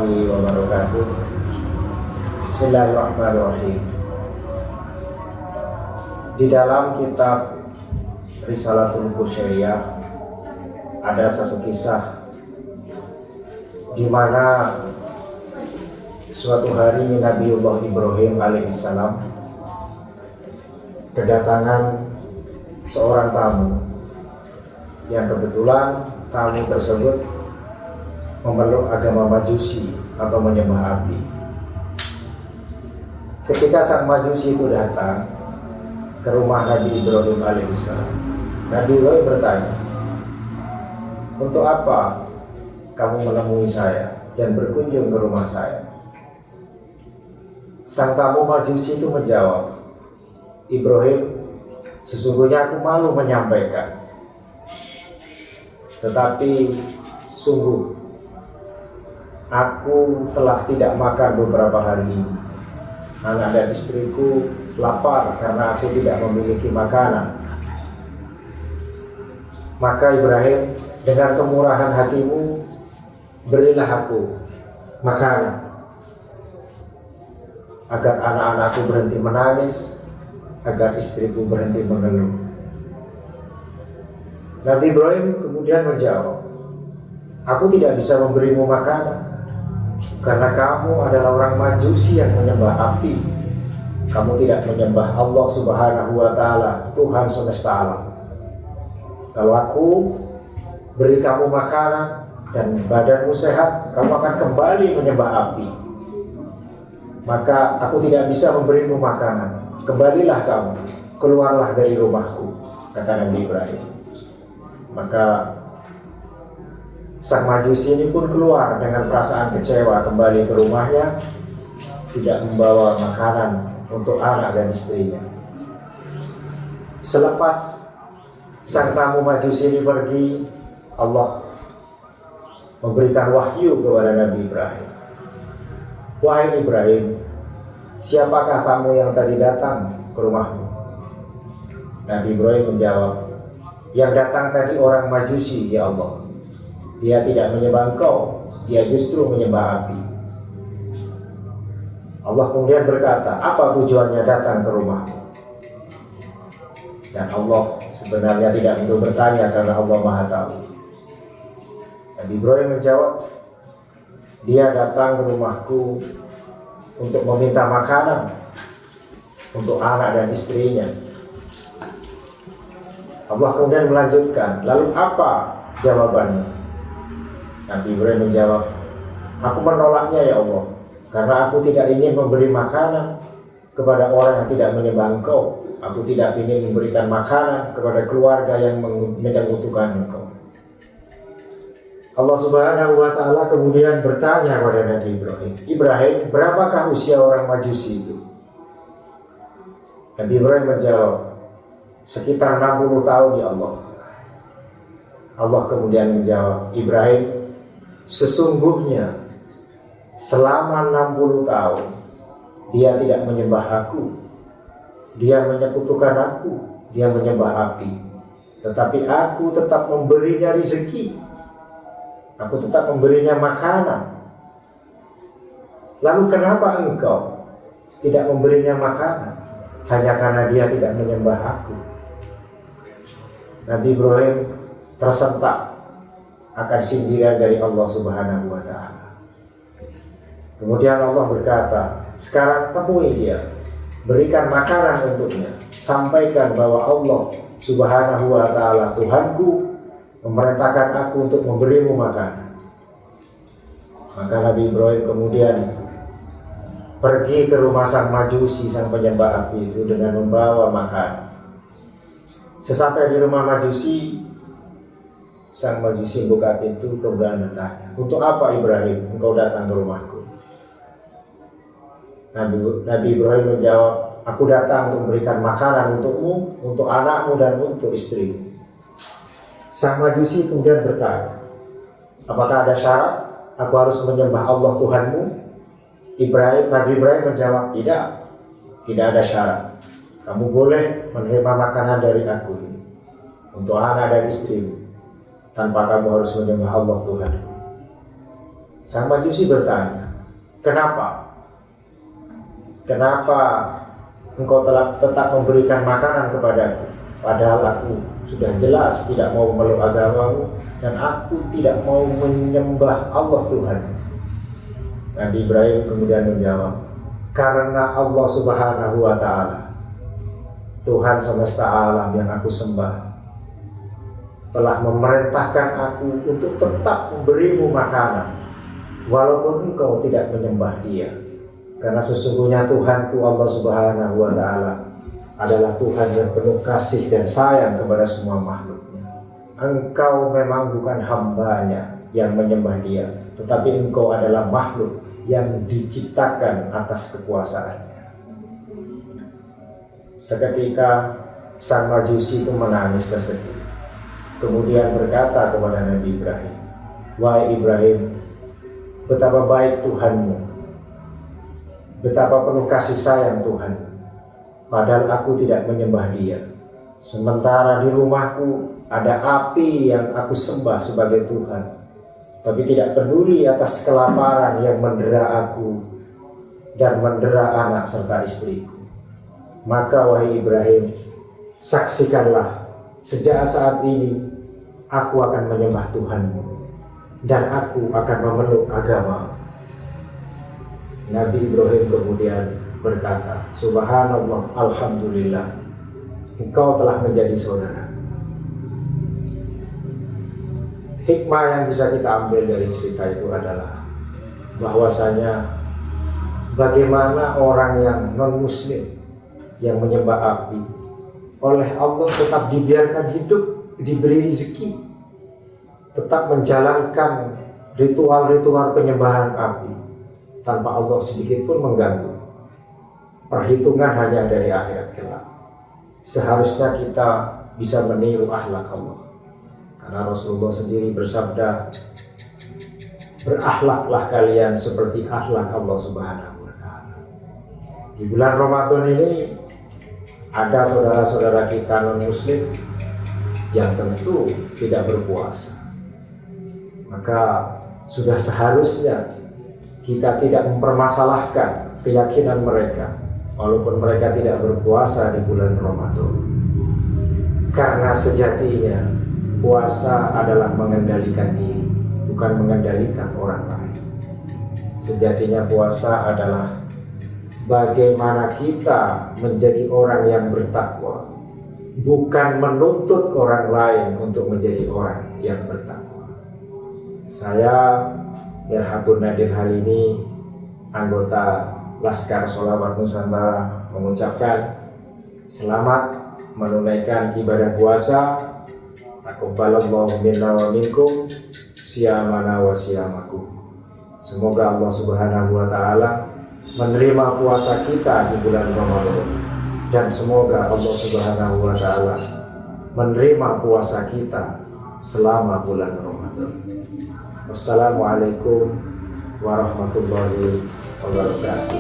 warahmatullahi wabarakatuh. Bismillahirrahmanirrahim. Di dalam kitab Risalatul Qusairiyah ada satu kisah di mana suatu hari Nabiullah Ibrahim alaihissalam kedatangan seorang tamu yang kebetulan tamu tersebut memeluk agama Majusi atau menyembah api. Ketika sang Majusi itu datang ke rumah Nabi Ibrahim alaihissalam, Nabi Ibrahim bertanya, "Untuk apa kamu menemui saya dan berkunjung ke rumah saya?" Sang tamu Majusi itu menjawab, "Ibrahim, sesungguhnya aku malu menyampaikan, tetapi sungguh aku telah tidak makan beberapa hari ini. Anak dan istriku lapar karena aku tidak memiliki makanan. Maka Ibrahim, dengan kemurahan hatimu, berilah aku makanan agar anak-anakku berhenti menangis, agar istriku berhenti mengeluh." Nabi Ibrahim kemudian menjawab, "Aku tidak bisa memberimu makanan karena kamu adalah orang Majusi yang menyembah api. Kamu tidak menyembah Allah Subhanahu wa Ta'ala, Tuhan semesta alam. Kalau aku beri kamu makanan dan badanmu sehat, kamu akan kembali menyembah api. Maka aku tidak bisa memberimu makanan. Kembalilah kamu, keluarlah dari rumahku," kata Nabi Ibrahim. Maka sang Majusi ini pun keluar dengan perasaan kecewa kembali ke rumahnya, tidak membawa makanan untuk anak dan istrinya. Selepas sang tamu Majusi ini pergi, Allah memberikan wahyu kepada Nabi Ibrahim. "Wahai Ibrahim, siapakah tamu yang tadi datang ke rumahmu?" Nabi Ibrahim menjawab, "Yang datang tadi orang Majusi, ya Allah. Dia tidak menyembah engkau, dia justru menyembah api." Allah kemudian berkata, "Apa tujuannya datang ke rumahmu?" Dan Allah sebenarnya tidak perlu bertanya karena Allah Maha Tahu. Nabi Ibrahim menjawab, "Dia datang ke rumahku untuk meminta makanan untuk anak dan istrinya." Allah kemudian melanjutkan, "Lalu apa jawabannya?" Nabi Ibrahim menjawab, "Aku menolaknya ya Allah, karena aku tidak ingin memberi makanan kepada orang yang tidak menyembah engkau. Aku tidak ingin memberikan makanan kepada keluarga yang menyekutukan engkau." Allah Subhanahu wa Ta'ala kemudian bertanya kepada Nabi Ibrahim, "Ibrahim, berapakah usia orang Majusi itu?" Nabi Ibrahim menjawab, "Sekitar 60 tahun ya Allah." Allah kemudian menjawab, "Ibrahim, sesungguhnya selama 60 tahun dia tidak menyembah aku, dia menyekutukan aku, dia menyembah api. Tetapi aku tetap memberinya rezeki, aku tetap memberinya makanan. Lalu kenapa engkau tidak memberinya makanan? Hanya karena dia tidak menyembah aku." Nabi Ibrahim tersentak akan sindiran dari Allah Subhanahu wa Ta'ala. Kemudian Allah berkata, "Sekarang temui dia, berikan makanan untuknya, sampaikan bahwa Allah Subhanahu wa Ta'ala Tuhanku memerintahkan aku untuk memberimu makanan." Maka Nabi Ibrahim kemudian pergi ke rumah sang Majusi, sang penyembah api itu dengan membawa makanan. Sesampai di rumah Majusi, sang Majusi buka pintu kemudian bertanya, "Untuk apa Ibrahim engkau datang ke rumahku?" Nabi Ibrahim menjawab, "Aku datang untuk memberikan makanan untukmu, untuk anakmu dan untuk istrimu." Sang Majusi kemudian bertanya, "Apakah ada syarat aku harus menyembah Allah Tuhanmu?" Nabi Ibrahim menjawab, tidak ada syarat. Kamu boleh menerima makanan dari aku ini untuk anak dan istrimu, tanpa kamu harus menyembah Allah Tuhanku." Sang Majusi bertanya, kenapa? Kenapa engkau telah tetap memberikan makanan kepadaku, padahal aku sudah jelas tidak mau memeluk agamamu dan aku tidak mau menyembah Allah Tuhan. Nabi Ibrahim kemudian menjawab, karena Allah Subhanahu wa Ta'ala, Tuhan semesta alam yang aku sembah, telah memerintahkan aku untuk tetap memberimu makanan walaupun engkau tidak menyembah Dia. Karena sesungguhnya Tuhanku Allah Subhanahu wa Ta'ala adalah Tuhan yang penuh kasih dan sayang kepada semua makhluknya. Engkau memang bukan hambanya yang menyembah Dia, tetapi engkau adalah makhluk yang diciptakan atas kekuasaannya. Seketika sang Majusi itu menangis tersedih, kemudian berkata kepada Nabi Ibrahim, wahai Ibrahim, betapa baik Tuhanmu, betapa penuh kasih sayang Tuhan, padahal aku tidak menyembah Dia. Sementara di rumahku ada api yang aku sembah sebagai Tuhan, tapi tidak peduli atas kelaparan yang mendera aku dan mendera anak serta istriku. Maka wahai Ibrahim, saksikanlah, sejak saat ini aku akan menyembah Tuhanmu dan aku akan memeluk agama. Nabi Ibrahim kemudian berkata, subhanallah, alhamdulillah, engkau telah menjadi saudara. Hikmah yang bisa kita ambil dari cerita itu adalah bahwasanya bagaimana orang yang non-muslim yang menyembah api oleh Allah tetap dibiarkan hidup, diberi rezeki, tetap menjalankan ritual-ritual penyembahan api tanpa Allah sedikit pun mengganggu. Perhitungan hanya dari akhirat kelak. Seharusnya kita bisa meniru akhlak Allah. Karena Rasulullah sendiri bersabda, berakhlaklah kalian seperti akhlak Allah Subhanahu wa Ta'ala. Di bulan Ramadan ini ada saudara-saudara kita non-muslim yang tentu tidak berpuasa. Maka sudah seharusnya kita tidak mempermasalahkan keyakinan mereka walaupun mereka tidak berpuasa di bulan Ramadan. Karena sejatinya puasa adalah mengendalikan diri, bukan mengendalikan orang lain. Sejatinya puasa adalah bagaimana kita menjadi orang yang bertakwa, bukan menuntut orang lain untuk menjadi orang yang bertakwa. Saya, Mirhatun Nadir hari ini, anggota Laskar Sholawat Nusantara, mengucapkan selamat menunaikan ibadah puasa. Taqabbalallahu minna wa minkum siyamana wa siyamakum. Semoga Allah Subhanahu wa Ta'ala menerima puasa kita di bulan Ramadan, dan semoga Allah Subhanahu wa Ta'ala menerima puasa kita selama bulan Ramadan. Wassalamualaikum warahmatullahi wabarakatuh.